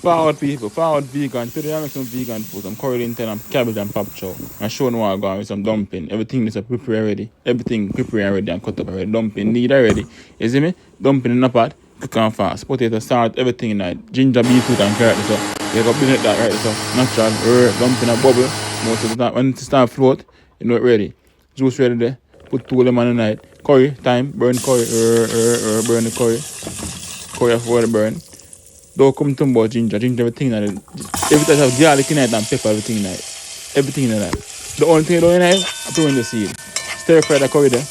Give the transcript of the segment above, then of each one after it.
Forward people, forward vegan. Today I make some vegan food, some curry lentil and cabbage and pop chow. And show them what I got with some dumpling. Everything is prepared already. Everything prepared already and cut up already. Dumpling need already. You see me? Dumpling in the pot, cook and fast. Potato, salt, everything in that. Ginger, beetroot and carrot. So you got to blend that right. So natural, dumpling a bubble. Most of the time when it start float, you know it ready. Juice ready there. Put 2 lemon in night. Curry, time, burn curry, burn the curry. Curry for the burn. Don't come to about ginger, everything in it. Everything have garlic in it and pepper, everything in it. Everything in it. The only thing you do in it, I put in the seed. Stir fry the curry there.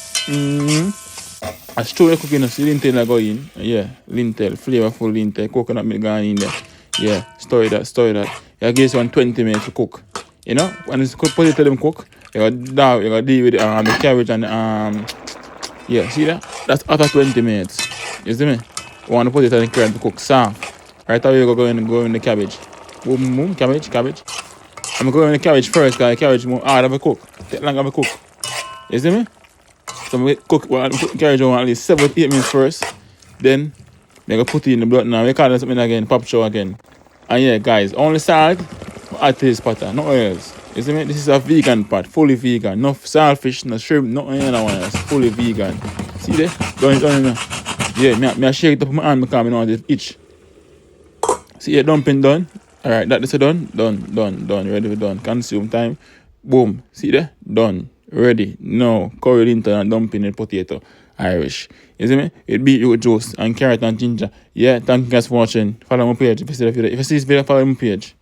I stir the cooking, see lentil that go in. Yeah, lentil, flavorful lentil, coconut milk gone in there. Yeah, stir that. You give it 20 minutes to cook. You know, when it's cooked, potato them cook, you gotta deal with the cabbage and yeah, see that? That's after 20 minutes. You see me? You want to put it in the carrot to cook soft. Right away, you go in the cabbage. Boom, cabbage. I'm going in the cabbage first, because the cabbage more hard of a cook. Take long of a cook. You see me? So we cook, put the cabbage on at least 7 to 8 minutes first. Then, we go put it in the blood now. We call it something again, pop chow again. And yeah, guys, only salt, add to this pot, no else. You see me? This is a vegan pot, fully vegan. No saltfish, no shrimp, nothing else. Fully vegan. See there? Done now. Yeah, I shake it up with my hand because I don't want it itch. See your dumpling done. Alright, that is done. Done. Ready for done. Consume time. Boom. See there? Done. Ready. Now, curry lentil and dumpling and potato. Irish. You see me? It beat you with juice and carrot and ginger. Yeah, thank you guys for watching. Follow my page. If you see this video, follow my page.